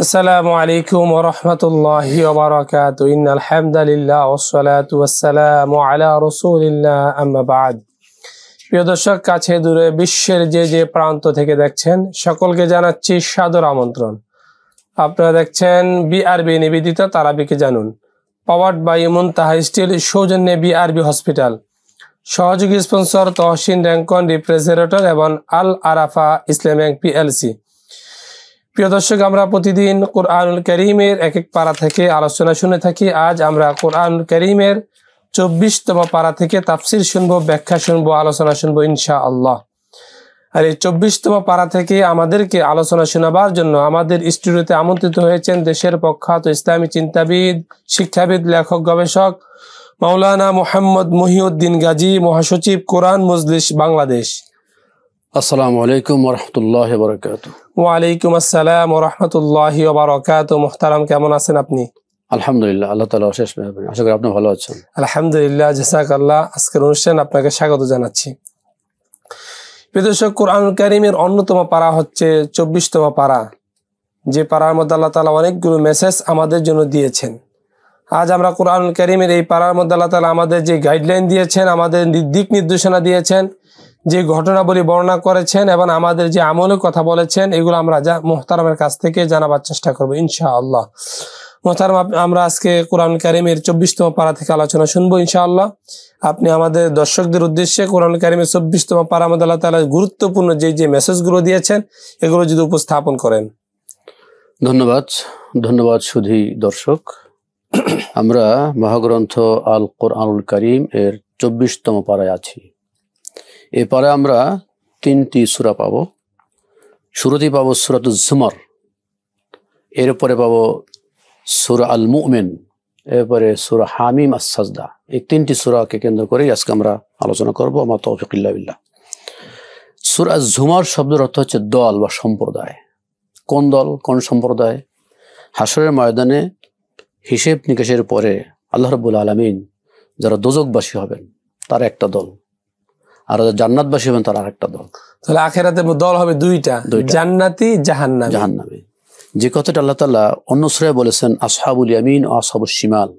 আসসালামু আলাইকুম ওয়া রাহমাতুল্লাহি ওয়া বারাকাতুহু ইন্নাল হামদালিল্লাহ ওয়াস সালাতু ওয়াস সালামু আলা রাসূলিল্লাহ আম্মা বা'দ। প্রিয় দর্শক, কাছে দূরে বিশ্বের যে প্রান্ত থেকে দেখছেন সকলকে জানাচ্ছি সাদর আমন্ত্রণ। আপনারা দেখছেন বিআরবি নিবেদিত তারাবিকে জানুন, পাওয়ার্ড বাই মুনতাহা স্টিল, সৌজন্যে বিআরবি হসপিটাল, সহযোগী স্পন্সর তহসিন র্যাঙ্কন রিফ্রিজারেটর এবং আল আরাফা ইসলাম ব্যাংক পিএলসি। প্রিয় দর্শক, আমরা প্রতিদিন কোরআনুল কারীমের এক এক পারা থেকে আলোচনা শুনে থাকি। আজ আমরা কোরআনুল কারীমের 24তম পারা থেকে তাফসির শুনবো, ব্যাখ্যা শুনবো, আলোচনা শুনবো ইনশাআল্লাহ। আর এই 24তম পারা থেকে আমাদেরকে আলোচনা শোনাবার জন্য আমাদের স্টুডিওতে আমন্ত্রিত হয়েছেন দেশের প্রখ্যাত ইসলামী চিন্তাবিদ, শিক্ষাবিদ, লেখক, গবেষক মাওলানা মুহাম্মদ মহিউদ্দিন গাজী, মহাসচিব কোরআন মজলিস বাংলাদেশ। আসসালামু আলাইকুম ওয়া রাহমাতুল্লাহি ওয়া বারাকাতুহু। ওয়া আলাইকুম আসসালাম ওয়া রাহমাতুল্লাহি ওয়া বারাকাতুহু। মুহতারাম, কেমন আছেন আপনি? আলহামদুলিল্লাহ, আল্লাহ তাআলা অশেষ মেহেরবানি। আশা করি আপনি ভালো আছেন। আলহামদুলিল্লাহ, জাযাকাল্লাহ। আজকের অনুষ্ঠানে আপনাকে স্বাগত জানাচ্ছি। প্রিয় দর্শক, কোরআনুল কারীমের অন্যতম পারা হচ্ছে 24তম পারা, যে পারার মধ্যে আল্লাহ তাআলা অনেকগুলো মেসেজ আমাদের জন্য দিয়েছেন। আজ আমরা কোরআনুল কারীমের এই পারার মধ্যে আল্লাহ তাআলা আমাদের যে গাইডলাইন দিয়েছেন, আমাদের দিক নির্দেশনা দিয়েছেন, যে ঘটনাবলী বর্ণনা করেছেন এবং আমাদের যে আমলের কথা বলেছেন, এগুলো আমরা মুহতারামের কাছ থেকে জানাবার চেষ্টা করবো ইনশাআল্লাহ। মুহতারাম, আমরা আজকে কোরআনুল কারীমের 24তম পারা থেকে আলোচনা শুনবো ইনশাআল্লাহ। আপনি আমাদের দর্শকদের উদ্দেশ্যে কোরআনুল কারীমের 24তম পারা মধ্যে আল্লাহ তাআলা গুরুত্বপূর্ণ যে মেসেজগুলো দিয়েছেন, এগুলো যদি উপস্থাপন করেন। ধন্যবাদ সুধী দর্শক। আমরা মহাগ্রন্থ আল কোরআনুল কারীম এর 24তম পারায় আছি। এই পারায় আমরা 3টি সূরা পাবো। শুরুতেই পাবো সূরাতুজ জুমার, এরপরে পাবো সূরা আল মুমিন, এরপরে সূরা হামিম আস-সাজদা। এই 3টি সূরাকে কেন্দ্র করেই আজকে আমরা আলোচনা করবো। আমার তৌফিক ইল্লা বিল্লাহ। সূরা জুমার শব্দের অর্থ হচ্ছে দল বা সম্প্রদায়। কোন দল, কোন সম্প্রদায়? হাসরের ময়দানে হিসেব নিকেশের পরে আল্লাহ রাব্বুল আলামিন যারা দোজখবাসী হবেন তার একটা দল, আর যারা জান্নাতবাসী হবেন তার আরেকটা দল। তাহলে আখিরাতে দল হবে দুইটা, জান্নাতি, জাহান্নামী। যে কথাটা আল্লাহ তাআলা অন্য সূরায় বলেছেন আসহাবুল ইয়ামিন ও আসহাবুশ শিমাল,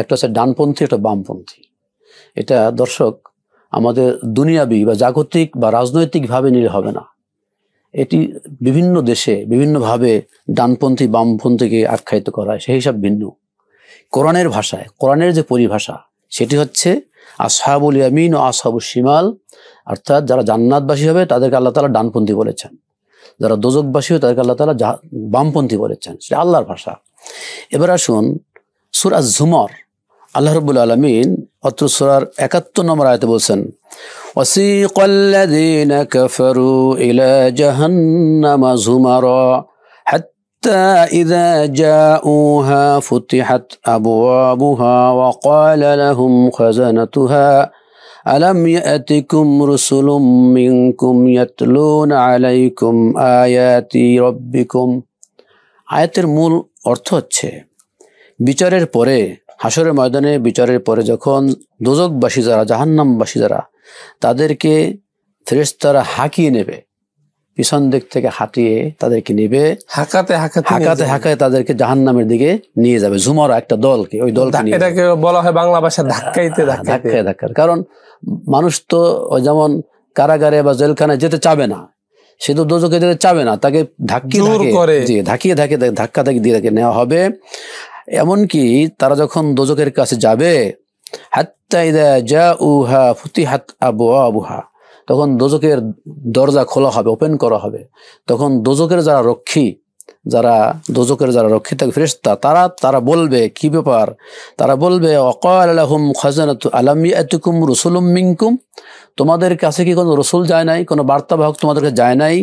একটা হচ্ছে ডানপন্থী, একটা বামপন্থী। এটা দর্শক আমাদের দুনিয়াবি বা জাগতিক বা রাজনৈতিকভাবে নিলে হবে না। এটি বিভিন্ন দেশে বিভিন্নভাবে ডানপন্থী বামপন্থীকে আখ্যায়িত করা হয়, সেই হিসাব ভিন্ন। কোরআনের ভাষায়, কোরআনের যে পরিভাষা, সেটি হচ্ছে আসহাবুল ইয়ামিন ও আসহাবুশ শিমাল, অর্থাৎ যারা জান্নাতবাসী হবে তাদেরকে আল্লাহ তাআলা ডানপন্থী বলেছেন, যারা দোজখবাসী হবে তাদেরকে আল্লাহ তাআলা বামপন্থী বলেছেন। সেটা আল্লাহর ভাষা। এবার আসুন সূরা জুমার। আল্লাহ রাব্বুল আলামিন অত্র সূরার 71 নম্বর আয়াতে বলছেন, ওয়াসিকাল্লাযীনা কাফারু ইলা জাহান্নামা যুমারা হাত্তা ইযা জাউহা ফুতিহাত আবওয়াবুহা ওয়া ক্বালা লাহুম খাযানাতুহা আলাম ইয়াতিকুম রুসুলুম মিনকুম ইয়াতলুনা আলাইকুম আয়াতি রাব্বিকুম। আয়াতের মূল অর্থ হচ্ছে বিচারের পরে, হাসরের ময়দানে বিচারের পরে যখন দোজখবাসী যারা, জাহান্নামবাসী যারা, তাদেরকে ফেরেশতারা হাঁকিয়ে নেবে, পিছন দিক থেকে হাঁটিয়ে তাদেরকে নেবে, হাঁকাতে তাদেরকে জাহান্নামের দিকে নিয়ে যাবে। জুমার একটা দলকে, ওই দলকে, এটাকে বলা হয় বাংলা ভাষায় ধাক্কাইতে। কারণ মানুষ তো যেমন কারাগারে বা জেলখানায় যেতে চাবে না, সে তো দোজখে যেতে চাবে না, তাকে ধাক্কা দিয়ে নেওয়া হবে। এমনকি তারা যখন দোজখের কাছে যাবে, হাত্তা ইযা জাউহা ফুতিহাত আবওয়াবুহা, তখন দোজখের দরজা খোলা হবে, ওপেন করা হবে। তখন দোজখের যারা রক্ষী থাকে ফেরেশতা, তারা বলবে, কি ব্যাপার? তারা বলবে, ওয়াকালা লাহুম খাযানাতু আলাম ইয়াতিকুম রুসুলুম মিনকুম, তোমাদের কাছে কি কোনো রসুল যায় নাই, কোনো বার্তাবাহক তোমাদের কাছে যায় নাই?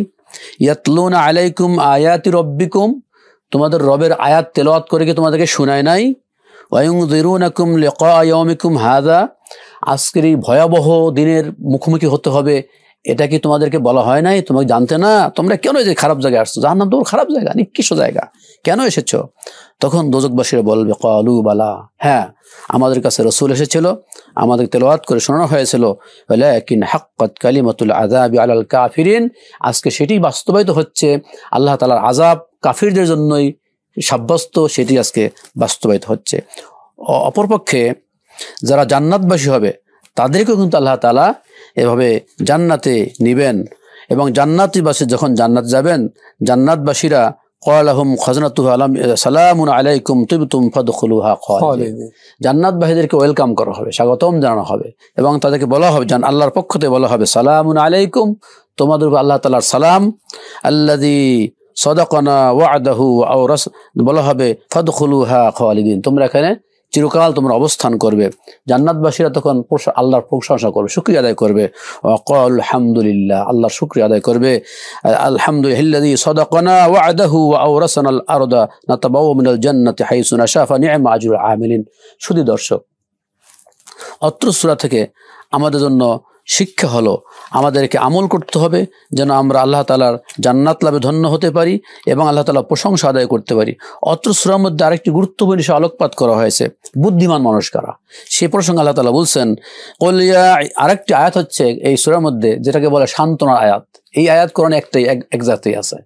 ইয়াতলুনা আলাইকুম আয়াতি রাব্বিকুম, তোমাদের রবের আয়াত তেলাওয়াত করে কি তোমাদেরকে শোনায় নাই? ওয়ায়ুনযিরুনাকুম লিকা ইয়াউমিকুম হাযা, আজকের এই ভয়াবহ দিনের মুখোমুখি হতে হবে, এটা কি তোমাদেরকে বলা হয় নাই? তোমাকে জানতে না? তোমরা কেন এই যে খারাপ জায়গায় আসছো? জাহান্নাম তো খারাপ জায়গা, নিকৃষ্ট জায়গা, কেন এসেছো? তখন দোজকবাসীরা বলবে ক্বালু বালা, হ্যাঁ আমাদের কাছে রাসূল এসেছিল, আমাদের তেলাওয়াত করে শোনানো হয়েছিল, ওয়ালাকিন হাক্কাত কালিমাতুল আযাবি আলাল কাফিরিন, আজকে সেটি বাস্তবায়িত হচ্ছে, আল্লাহ তাআলার আযাব কাফিরদের জন্যই সাব্যস্ত, সেটি আজকে বাস্তবায়িত হচ্ছে। অপরপক্ষে যারা জান্নাতবাসী হবে তাদেরকেও কিন্তু আল্লাহ তাআলা এভাবে জান্নাতে নিবেন, এবং জান্নাতীবাসী যখন জান্নাত যাবেন, জান্নাতবাসীরা ক্বালাহুম খাজনাতুহা সালামুন আলাইকুম তিবতুম ফাদখুলুহা খালিদিন, জান্নাতবাসীদেরকে ওয়েলকাম করা হবে, স্বাগতম জানানো হবে, এবং তাদেরকে বলা হবে, আল্লাহর পক্ষ থেকে বলা হবে সালামুন আলাইকুম, তোমাদের উপর আল্লাহ তাআলার সালাম, আল্লাযী সাদাকানা ওয়া'দাহু আও বলা হবে ফাদখুলুহা খালিদিন, তোমরা এখানে চিরকাল তোমরা অবস্থান করবে। জান্নাতবাসীরা তখন আল্লাহর প্রশংসা করবে, শুকরিয়া আদায় করবে, আলহামদুলিল্লাহ, আল্লাহর শুকরিয়া আদায় করবে, আলহামদুলিল্লাহি সাদাকানা ওয়া'দাহু ওয়া আওরাসানাল আরদা নাতাবাওয়া মিনাল জান্নাতি হাইসু নাশা ফানি'মা আজরুল আমিলিন। শুধু দর্শক, অত্র সূরা থেকে আমাদের জন্য শিক্ষা হলো আমাদেরকে আমল করতে হবে যেন আমরা আল্লাহ তাআলার জান্নাত লাভে ধন্য হতে পারি এবং আল্লাহ তাআলার প্রশংসা আদায় করতে পারি। অত্র সূরার মধ্যে আরেকটি গুরুত্বপূর্ণ বিষয় আলোকপাত করা হয়েছে, বুদ্ধিমান মানুষ কারা, সে প্রসঙ্গে আল্লাহ তাআলা বলছেন আরেকটি আয়াত হচ্ছে এই সূরার মধ্যে যেটাকে বলে সান্ত্বনার আয়াত। এই আয়াত কোরআনে একটাই একজাতেই আছে,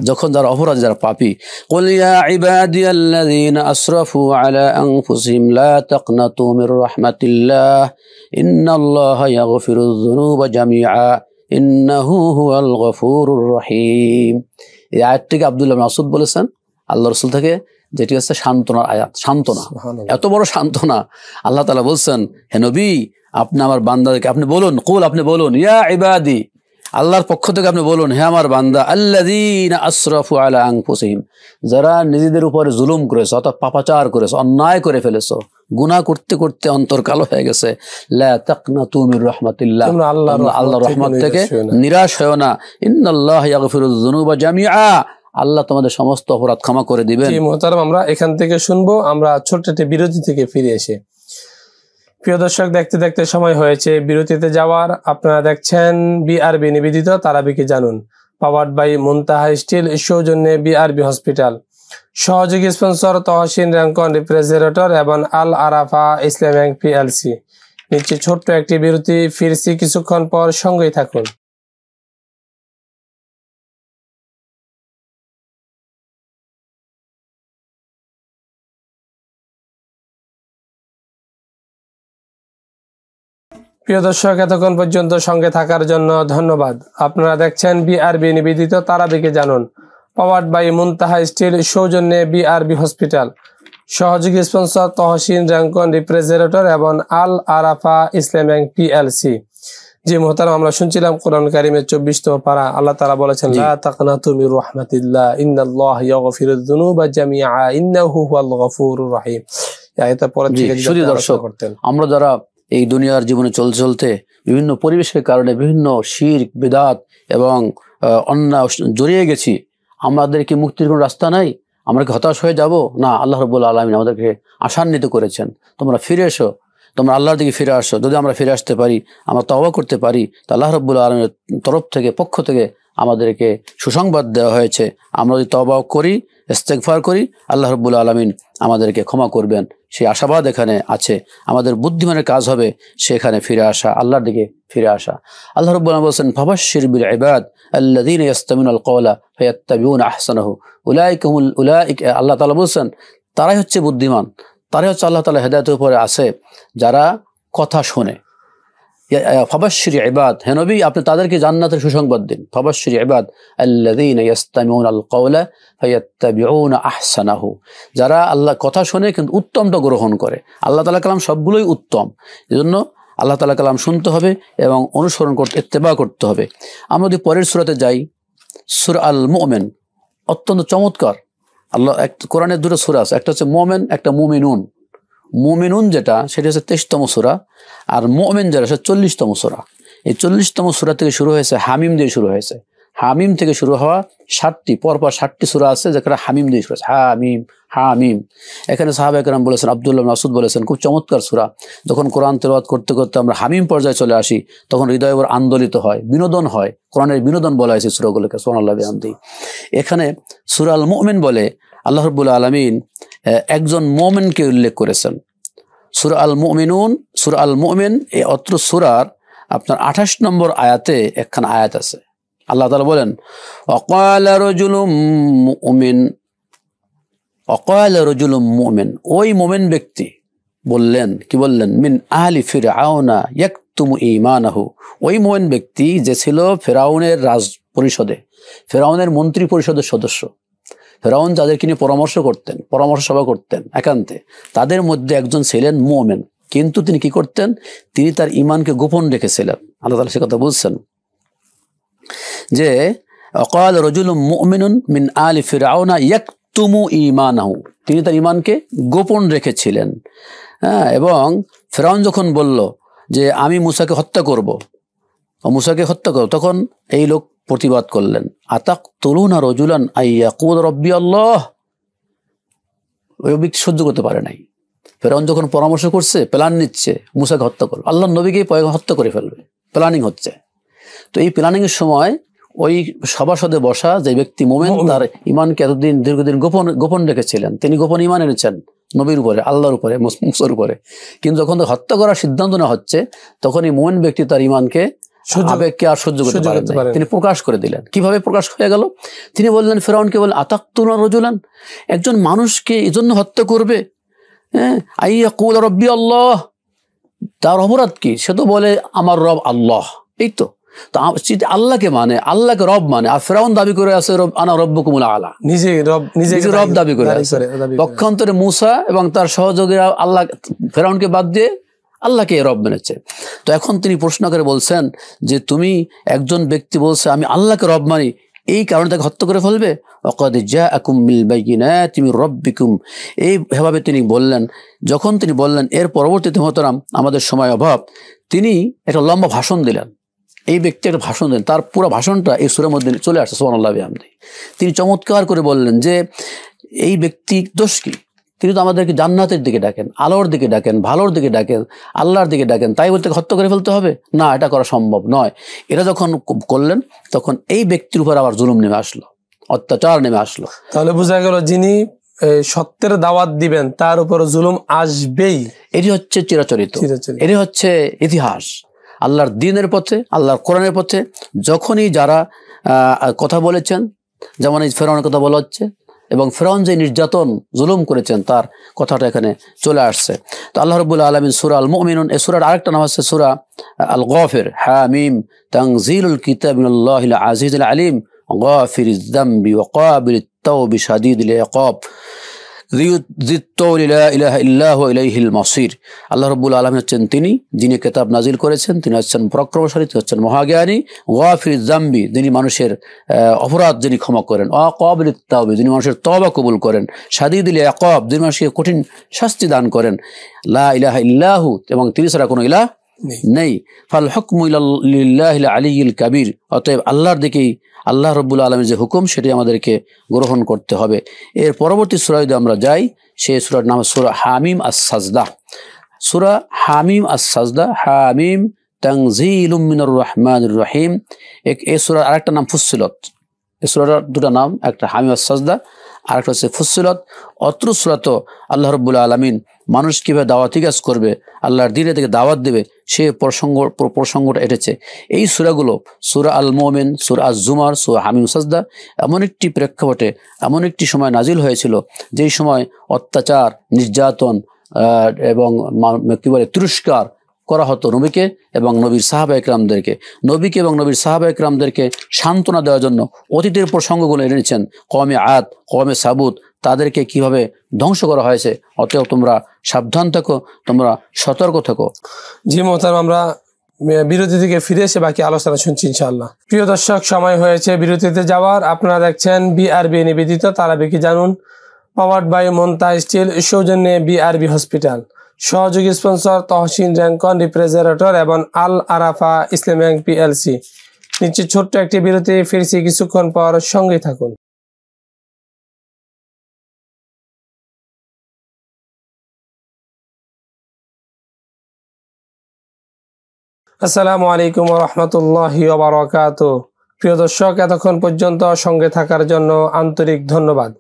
যখন যারা অপরাধী, যারা পাপী, কুল ইয়া ইবাদিয়াল্লাযীনা আসরাফু আলা আনফুসিহিম লা তাকনাতু মির রাহমাতিল্লাহ ইন্নাল্লাহা ইয়াগফিরুয যুনুবা জামিআ ইন্নাহু হুয়াল গফুরুর রহিম। এই আয়াতটিকে আব্দুল্লাহ ইবনে মাসউদ বলেছেন আল্লাহর রাসূল থেকে, যেটি হচ্ছে সান্ত্বনার আয়াত। সান্ত্বনা, এত বড় সান্ত্বনা। আল্লাহ তাআলা বলছেন, হে নবী আপনি আমার বান্দাদেরকে আপনি বলুন, কুল আপনি বলুন, ইয়া ইবাদি, আল্লাহর পক্ষ থেকে আপনি বলুন, হে আমার বান্দা, আল্লাযীনা আসরাফু আলা আনফুসিহিম, যারা নিজেদের উপরে জুলুম করেছে, অর্থাৎ পাপাচার করেছে, অন্যায় করে ফেলেছো, গুনাহ করতে করতে অন্তর কালো হয়ে গেছে, লা তাকনাতু মির রাহমাতিল্লাহ, আল্লাহর রহমত থেকে নিরাশ হয়ো না, ইন্নাল্লাহা ইয়াগফিরুয যুনুবা জামিআ, আল্লাহ তোমাদের সমস্ত অপরাধ ক্ষমা করে দিবেন। জি মুহতারাম, আমরা এখান থেকে শুনবো, আমরা ছোট্ট একটি বিরতি থেকে ফিরে এসে। প্রিয় দর্শক, দেখতে দেখতে সময় হয়েছে বিরতিতে যাওয়ার। আপনারা দেখছেন বিআরবি নিবেদিত তারাবিকে জানুন, পাওয়ার্ড বাই মুনতাহা স্টিল, সৌজন্যে বিআরবি হসপিটাল, সহযোগী স্পন্সর তহসিন র্যাঙ্কন রেফ্রিজারেটর এবং আল আরাফা ইসলাম ব্যাংক পিএলসি। নিচে ছোট্ট একটি বিরতি, ফিরছি কিছুক্ষণ পর, সঙ্গেই থাকুন। প্রিয় দর্শক, এতক্ষণ পর্যন্ত সঙ্গে থাকার জন্য ধন্যবাদ। আপনারা দেখছেন বিআরবি নিবেদিত তারাবিকে জানুন, পাওয়ার্ড বাই মুনতাহা স্টিল, সৌজন্যে বিআরবি হসপিটাল, সহযোগী স্পন্সর তহসিন র্যাঙ্কন রেফ্রিজারেটর এবং আল আরাফা ইসলাম ব্যাংক পিএলসি। জি মুহতারাম, আমরা শুনছিলাম কোরআন কারীমের 24তম পারা। আল্লাহ তাআলা বলেছেন, লা তাকনাতু মির রাহমাতিল্লাহ ইন্নাল্লাহা ইয়াগফিরুয যুনুবা জামিআ ইন্নাহু হুয়াল গফুরুর রহিম। এই আয়াতের পরে থেকে যদি দর্শক, আমরা যারা এই দুনিয়ার জীবনে চলতে চলতে বিভিন্ন পরিবেশের কারণে বিভিন্ন শিরক, বিদআত এবং অন্যায় জড়িয়ে গেছি, আমাদের কি মুক্তির কোনো রাস্তা নাই? আমরা কি হতাশ হয়ে যাব? না, আল্লাহ রাব্বুল আলামিন আমাদেরকে আশান্বিত করেছেন, তোমরা ফিরে এসো, তোমরা আল্লাহর দিকে ফিরে আসো। যদি আমরা ফিরে আসতে পারি, আমরা তওবা করতে পারি, তো আল্লাহ রাব্বুল আলামিনের তরফ থেকে, পক্ষ থেকে আমাদেরকে সুসংবাদ দেওয়া হয়েছে। আমরা যদি তওবা করি, ইস্তেগফার করি, আল্লাহ রাব্বুল আলামিন আমাদেরকে ক্ষমা করবেন, সেই আশাবাদ এখানে আছে। আমাদের বুদ্ধিমানের কাজ হবে সেখানে ফিরে আসা, আল্লাহর দিকে ফিরে আসা। আল্লাহ রাব্বুল আলামিন বলেন, ফাবাশশির বিল ইবাদ আল্লাযীনা ইয়াস্তামিউনাল কওলা ফায়াত্তাবিউনা আহসানাহু উলাইকা, আল্লাহ তাআলা বলেন তারাই হচ্ছে বুদ্ধিমান, তারাই হচ্ছে আল্লাহ তাআলা হেদায়েতের উপরে আছে যারা কথা শোনে। ফাবাশশির ইবাদ, হে নবী আপনি তাদেরকে জান্নাতের সুসংবাদ দিন। ফাবাশশির ইবাদ আল্লাযীনা ইয়াস্তামিউনাল কওলা ফায়াত্তাবিউনা আহসানাহু, যারা আল্লাহ কথা শোনে কিন্তু উত্তমটা গ্রহণ করে। আল্লাহ তাআলা কালাম সবগুলোই উত্তম, এজন্য আল্লাহ তাআলা কালাম শুনতে হবে এবং অনুসরণ করতে, ইত্তেবা করতে হবে। আমরা যদি পরের সূরাতে যাই, সূরা আল মুমিন, অত্যন্ত চমৎকার। আল্লাহ কোরআনের দুটো সূরা আছে, একটা হচ্ছে মুমিন, একটা মুমিনুন। মুমিনুন যেটা, সেটা হচ্ছে 23তম সূরা, আর মুমিন যেটা, সেটা 40তম সূরা। এই 40তম সূরা থেকে শুরু হয়েছে, হামিম দিয়ে শুরু হয়েছে। হামিম থেকে শুরু হওয়া 7টি পরপর 7টি সূরা আছে যেখানে হামিম দিয়ে শুরু হচ্ছে, হামিম হামিম। এখানে সাহাবা একরাম বলেছেন, আব্দুল্লাহ ইবনে মাসউদ বলেছেন, খুব চমৎকার সূরা। যখন কোরআন তেলাওয়াত করতে করতে আমরা হামিম পর্যায়ে চলে আসি, তখন হৃদয় ওর আন্দোলিত হয়, বিনোদন হয়। কোরআনের বিনোদন বলা হয়েছে সূরাগুলোকে, সুবহানাল্লাহ বিহামদিহি। এখানে সূরা আল মুমিন বলে আল্লাহ রাব্বুল আলামিন একজন মুমিনকে উল্লেখ করেছেন। সূরা আল মুমিনুন, সূরা আল মুমিন, এই অত্র সূরার আপনার 28 নম্বর আয়াতে একখানা আয়াত আছে। আল্লাহ তাআলা বলেন, ওয়াকালা রাজুলুম মুমিন, ওয়াকালা রাজুলুম মুমিন, ওই মুমিন ব্যক্তি বললেন, কি বললেন? মিন আহলি ফিরআউনা ইয়াকতুমু ঈমানাহু, ওই মুমিন ব্যক্তি যে ছিল ফিরআউনের রাজ পরিষদে, ফিরআউনের মন্ত্রী পরিষদের সদস্য। ফিরআউন যাদেরকে নিয়ে পরামর্শ সভা করতেন একান্তে, তাদের মধ্যে একজন ছিলেন মুমিন। কিন্তু তিনি কি করতেন? তিনি তার ঈমানকে গোপন রেখেছিলেন। আল্লাহ তাআলা সে কথা বলছেন যে ওয়াকাল রাজুলুম মুমিনুন মিন আলি ফিরআউনা ইয়াকতুমু ঈমানাহু, তিনি তার ঈমানকে গোপন রেখেছিলেন। হ্যাঁ, এবং ফিরআউন যখন বলল যে আমি মুসাকে হত্যা করব, তখন এই লোক প্রতিবাদ করলেন, আতাকতুলুনা রাজুলান আইয়াকুল রাব্বি আল্লাহ। ওই ব্যক্তি সহ্য করতে পারে নাই। ফিরআউন যখন পরামর্শ করছে, প্ল্যান নিচ্ছে মুসাকে হত্যা করবে, আল্লাহর নবীকে হত্যা করে ফেলবে, প্ল্যানিং হচ্ছে। তো এই প্ল্যানিং এর সময় ওই সভাসদে বসা যে ব্যক্তি মুমিন, তার ঈমানকে এতদিন দীর্ঘদিন গোপন রেখেছিলেন, তিনি গোপন ঈমান এনেছেন নবীর উপরে, আল্লাহর উপরে, মুসার উপরে। কিন্তু যখন হত্যা করার সিদ্ধান্ত নেওয়া হচ্ছে, তখন এই মুমিন ব্যক্তি তার ঈমানকে, আবেগকে আর সহ্য করতে পারেন না, তিনি প্রকাশ করে দিলেন। কিভাবে প্রকাশ হয়ে গেল? তিনি বললেন, ফিরআউনকে বললেন, আতাকতুলুনা রাজুলান, একজন মানুষকে এজন্য হত্যা করবে, হ্যাঁ, আইয়াকুল রাব্বি আল্লাহ, তার অপরাধ কি? সে তো বলে আমার রব আল্লাহ। এই তো আল্লাহকে মানে, আল্লাহকে রব মানে, আর ফিরআউন দাবি করে আছে আনা রব্বুকুমুল আলা, নিজে রব দাবি করে আছে। পক্ষান্তরে মুসা এবং তার সহযোগীরা আল্লাহ, ফিরআউনকে বাদ দিয়ে আল্লাহকে রব মেনেছে। তো এখন তিনি প্রশ্ন করে বলছেন যে তুমি, একজন ব্যক্তি বলছে আমি আল্লাহকে রব মানি, এই কারণে তাকে হত্যা করে ফেলবে। ওয়াকাদ জাআকুম বিল বাইয়িনাতি মির রাব্বিকুম, এইভাবে তিনি বললেন। যখন তিনি বললেন, এর পরবর্তীতে মোহতারাম, আমাদের সময় অভাব, তিনি একটা লম্বা ভাষণ দিলেন। এই ব্যক্তি একটা ভাষণ দিলেন, তার পুরো ভাষণটা এই সূরার মধ্যে চলে আসছে, সুবহানাল্লাহ বিহামদিহি। তিনি চমৎকার করে বললেন যে এই ব্যক্তি দোষ কি? তিনি তো আমাদেরকে জান্নাতের দিকে ডাকেন, আলোর দিকে ডাকেন, ভালোর দিকে ডাকেন, আল্লাহর দিকে ডাকেন, তাই বলতে হত্যা করে ফেলতে হবে না, এটা করা সম্ভব নয়। এটা যখন করলেন, তখন এই ব্যক্তির উপর আবার জুলুম নেমে আসলো, অত্যাচার নেমে আসলো। তাহলে বোঝা গেল, যিনি সত্যের দাওয়াত দিবেন তার উপর জুলুম আসবেই। এটি হচ্ছে চিরাচরিত, এটি হচ্ছে ইতিহাস। আল্লাহর দ্বীনের পথে, আল্লাহর কোরআনের পথে যখনই যারা কথা বলেছেন, যেমন এই ফিরআউনের কথা বলা হচ্ছে, এবং ফিরআউন যে নির্যাতন জুলুম করেছেন তার কথাটা এখানে চলে আসছে। তো আল্লাহ রাব্বুল আলামিন সূরা আল মুমিনুন, এই সূরার আরেকটা নাম হচ্ছে সূরা আল গাফির, হামিম তানজিলুল কিতাব মিনাল্লাহিল আজিজিল আলিম গাফিরিজ যামবি ওয়া কাবিলিত তাওবি শাদীদিল ইকাব আল্লাহ রাব্বুল আলামিন হচ্ছেন তিনি যিনি কিতাব নাজিল করেছেন, তিনি হচ্ছেন পরাক্রমশালী, তিনি হচ্ছেন মহাজ্ঞানী। গাফিরিজ যামবি, যিনি মানুষের অপরাধ যিনি ক্ষমা করেন। কাবিলিত তাওবি, যিনি মানুষের তওবা কবুল করেন। শাদীদিল ইকাব, যিনি মানুষকে কঠিন শাস্তি দান করেন। লা ইলাহা ইল্লাহু, এবং তিনি ছাড়া কোনো ইলাহ নেই। ফাল হুকমু লিল্লাহিল আলিয়্যিল কাবীর, অতএব আল্লাহর দিকেই, আল্লাহ রাব্বুল আলামিনের যে হুকুম সেটি আমাদেরকে গ্রহণ করতে হবে। এর পরবর্তী সূরা যদি আমরা যাই, সেই সূরার নাম সূরা হামিম আস-সাজদা। সূরা হামিম আস-সাজদা, হামিম তানজিলুম মিনার রহমানির রহিম। এই সূরার আরেকটা নাম ফুসসিলত। এই সূরার দুটো নাম, একটা হামিম আস-সাজদা, আরেকটা হচ্ছে ফুসসিলত। অত্র সূরা তো আল্লাহ রাব্বুল আলামিন মানুষ কিভাবে দাওয়াতি কাজ করবে, আল্লাহর দ্বীনের দিকে দাওয়াত দেবে, সে প্রসঙ্গটা এসেছে। এই সূরাগুলো, সূরা আল মুমিন, সূরা আজ-জুমার, সূরা হামিম সাজদা, এমন একটি প্রেক্ষাপটে, এমন একটি সময় নাজিল হয়েছিল, যেই সময় অত্যাচার, নির্যাতন এবং কি বলে তিরস্কার করা হতো নবীকে এবং নবীর সাহাবা একরামদেরকে। নবীকে এবং নবীর সাহাবা একরামদেরকে সান্ত্বনা দেওয়ার জন্য অতীতের প্রসঙ্গগুলো এনেছেন। কওমে আদ, কওমে সাবুত, তাদেরকে কিভাবে ধ্বংস করা হয়েছে। অতএব তোমরা সাবধান থাকো, তোমরা সতর্ক থাকো। জি মোহতারাম, আমরা বিরতি থেকে ফিরে এসে বাকি আলোচনা শুনছি ইনশাআল্লাহ। প্রিয় দর্শক, সময় হয়েছে বিরতিতে যাওয়ার। আপনারা দেখছেন বিআরবি নিবেদিত তারাবিকে জানুন, পাওয়ার্ড বাই মন্তা স্টিল, সৌজন্যে বিআরবি হসপিটাল, সহযোগী স্পন্সর তহসিন র্যাঙ্কন রিফ্রিজারেটর এবং আল আরাফা ইসলাম ব্যাংক পিএলসি। নিচে ছোট্ট একটি বিরতি, ফিরছি কিছুক্ষণ পর, সঙ্গে থাকুন। আসসালামু আলাইকুম ওয়া রাহমাতুল্লাহি ওয়া বারাকাতুহু। প্রিয় দর্শক, এতক্ষণ পর্যন্ত সঙ্গে থাকার জন্য আন্তরিক ধন্যবাদ।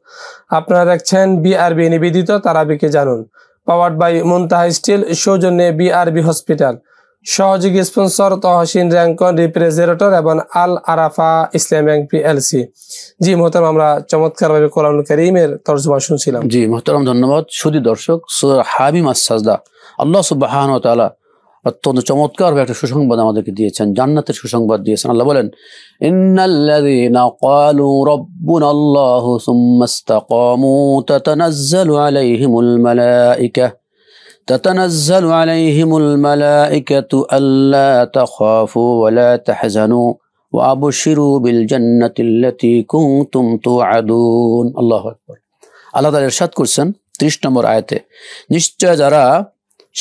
আপনারা দেখছেন বিআরবি নিবেদিত তারাবিকে জানুন, পাওয়ার্ড বাই মুনতাহা স্টিল, সৌজন্যে বিআরবি হসপিটাল, সহযোগী স্পন্সর তহসিন র্যাঙ্কন রিপ্রেজেন্টেটর এবং আল আরাফা ইসলাম ব্যাংক পিএলসি। জি মোহতারাম, আমরা চমৎকারভাবে কোরআনুল কারীমের তরজমা শুনছিলাম। জি মোহতারাম, ধন্যবাদ। শুধু দর্শক, সূরা হামিম আস-সাজদা আল্লাহ সুবহানাহু ওয়া তাআলা অত্যন্ত চমৎকার একটা সুসংবাদ আমাদেরকে দিয়েছেন, জান্নাতের সুসংবাদ দিয়েছেন। আল্লাহ বলেন, ইন্নাল্লাযীনা ক্বালু রাব্বুনাল্লাহু সুম্মা ইসতাকামু তাতানাজ্জালু আলাইহিমুল মালাইকাতু আল্লা তাখাফু ওয়া লা তাহজানু ওয়া আবশিরু বিল জান্নাতিল্লাতী কুনতুম তুআদুন। আল্লাহু আকবার। আল্লাহ তাআলা ইরশাদ করছেন 30 নম্বর আয়াতে, নিশ্চয় যারা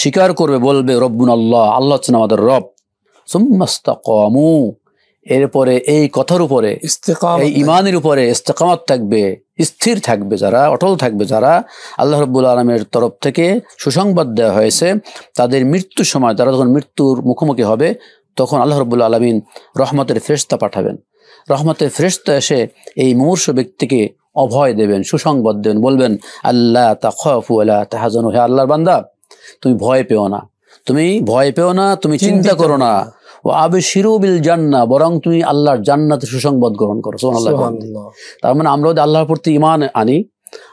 স্বীকার করবে, বলবে রব্বুন আল্লাহ, আল্লাহ হচ্ছেন আমাদের রব, সুম্মাস্তাকামু, এরপরে এই কথার উপরে, এই ইমানের উপরে ইস্তেকামত থাকবে, স্থির থাকবে যারা, অটল থাকবে যারা, আল্লাহ রাব্বুল আলামিনের তরফ থেকে সুসংবাদ দেওয়া হয়েছে, তাদের মৃত্যুর সময়, তারা যখন মৃত্যুর মুখোমুখি হবে, তখন আল্লাহ রাব্বুল আলামিন রহমতের ফেরেশতা পাঠাবেন। রহমতের ফেরেশতা এসে এই মুমূর্ষ ব্যক্তিকে অভয় দেবেন, সুসংবাদ দেবেন, বলবেন আল্লাহ তাখাফু ওয়া লা তাহজানু, হে আল্লাহর বান্দা, তুমি ভয় পেও না, তুমি ভয় পেও না, তুমি চিন্তা করো না, ও আবশিরু বিল জান্নাহ, বরং তুমি আল্লাহর জান্নাতের সুসংবাদ গ্রহণ করো। সুবহানাল্লাহ। তার মানে আমরা যদি আল্লাহর প্রতি ঈমান আনি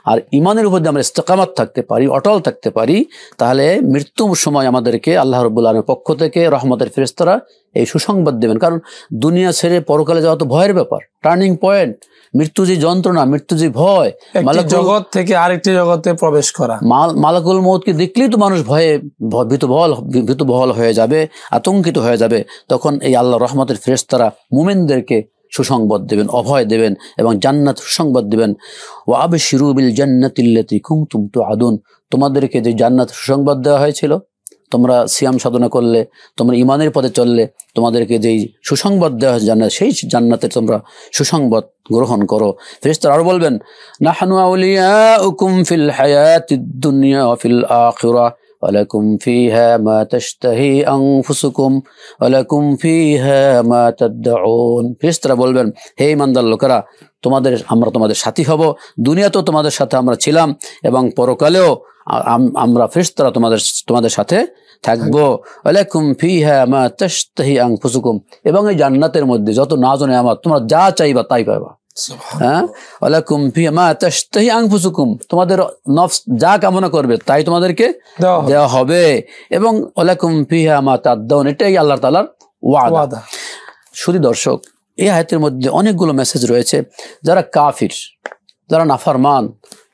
আর ঈমানের উপর আমরা ইস্তেকামত থাকতে পারি, অটল থাকতে পারি, তাহলে মৃত্যুর সময় আমাদেরকে আল্লাহ রাব্বুল আলামিনের পক্ষ থেকে রহমতের ফেরেশতারা এই সুসংবাদ দেবেন। কারণ দুনিয়া ছেড়ে পরকালে যাওয়া তো ভয়ের ব্যাপার, টার্নিং পয়েন্ট, মৃত্যু যে যন্ত্রণা, মৃত্যু যে ভয়, জগৎ থেকে আরেকটি জগতে প্রবেশ করা, মালাকুল মউতকে দেখলেই তো মানুষ ভয়ে ভীতবহল হয়ে যাবে, আতঙ্কিত হয়ে যাবে। তখন এই আল্লাহ রহমতের ফেরেশতারা মুমিনদেরকে সুসংবাদ দেবেন, অভয় দেবেন এবং জান্নাত সুসংবাদ দেবেন। ওয়া আবশিরু বিল জান্নাতিল্লাতী কুনতুম তুআদুন, তোমাদেরকে যে জান্নাত সুসংবাদ দেওয়া হয়েছিল, তোমরা সিয়াম সাধনা করলে, তোমরা ইমানের পথে চললে, তোমাদেরকে যেই সুসংবাদ দেওয়া হয়েছে জান্নাত, সেই জান্নাতের তোমরা সুসংবাদ গ্রহণ করো। ফেরেশতারা আরো বলবেন, নাহনু আউলিয়াউকুম ফিল হায়াতিদ দুনিয়া ওয়া ফিল আখিরাহ ওয়া লাকুম ফিহা মা তাশতাহি আনফুসুকুম ওয়া লাকুম ফিহা মা তাদউন। ফেরেশতারা বলবেন, হে ঈমানদার লোকেরা, আমরা তোমাদের সাথী হব, দুনিয়াতেও তোমাদের সাথে আমরা ছিলাম এবং পরকালেও আমরা ফেরেশতারা তোমাদের সাথে থাকবো। ওয়ালাকুম ফিহা মা তাশতাহি আনফুসুকুম, এবং এই জান্নাতের মধ্যে যত নাজ ও নেয়ামত, তোমরা যা চাইবা তাই পাবা। হ্যাঁ, ওয়ালাকুম ফিহা মা তাশতাহি আনফুসুকুম, তোমাদের নফস যা কামনা করবে তাই তোমাদেরকে দেওয়া হবে। এবং ওয়ালাকুম ফিহা মা তাদউন, এটাই আল্লাহ তাআলার ওয়াদা। শুধু দর্শক, এই আয়াতের মধ্যে অনেকগুলো মেসেজ রয়েছে। যারা কাফির, যারা নাফরমান,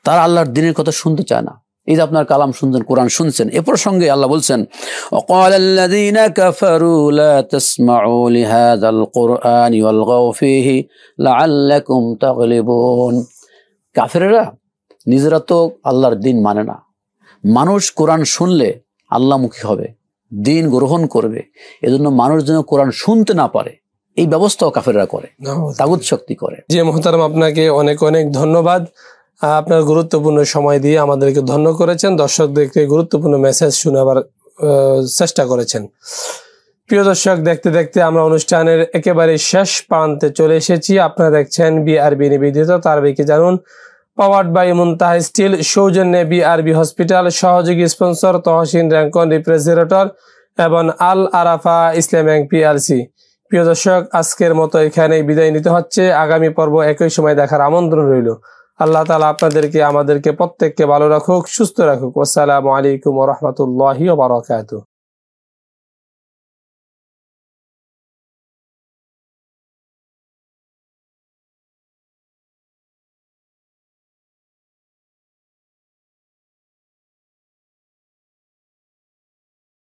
তারা আল্লাহর দ্বীনের কথা শুনতে চায় না। এই যে আপনার কালাম শুনছেন, কোরআন শুনছেন, এ প্রসঙ্গে আল্লাহ বলছেন, ওয়াকালাল্লাযীনা কাফারু লা তাসমাউ লিহাযাল কুরআনি ওয়ালগাউ ফীহি লাআল্লাকুম তাগলিবুন। কাফেররা নিজেরা তো আল্লাহর দ্বীন মানে না, মানুষ কোরআন শুনলে আল্লাহমুখী হবে, দ্বীন গ্রহণ করবে, এজন্য মানুষ যেন কোরআন শুনতে না পারে এই ব্যবস্থাও কাফেররা করে, তাগুত শক্তি করে। জি মুহতারাম, আপনাকে অনেক অনেক ধন্যবাদ। আপনার গুরুত্বপূর্ণ সময় দিয়ে আমাদেরকে ধন্য করেছেন, দর্শকদেরকে গুরুত্বপূর্ণ মেসেজ শোনাবার চেষ্টা করেছেন। প্রিয় দর্শক, দেখতে দেখতে আমরা অনুষ্ঠানের একেবারে শেষ প্রান্তে চলে এসেছি। আপনারা দেখছেন বিআরবি নিবেদিত তারাবিকে জানুন, পাওয়ার্ড বাই মুনতাহা স্টিল, সৌজন্যে বিআরবি হসপিটাল, সহযোগী স্পন্সর তহসিন র্যাঙ্কন রিপ্রেজেন্টেটর এবং আল আরাফা ইসলাম ব্যাংক পিএলসি। প্রিয় দর্শক, আজকের মতো এখানেই বিদায় নিতে হচ্ছে। আগামী পর্ব একই সময় দেখার আমন্ত্রণ রইল। আল্লাহ তাআলা আপনাদেরকে, আমাদেরকে প্রত্যেককে ভালো রাখুক, সুস্থ রাখুক। আসসালামু আলাইকুম ওয়া রাহমাতুল্লাহি ওয়া বারাকাতুহু।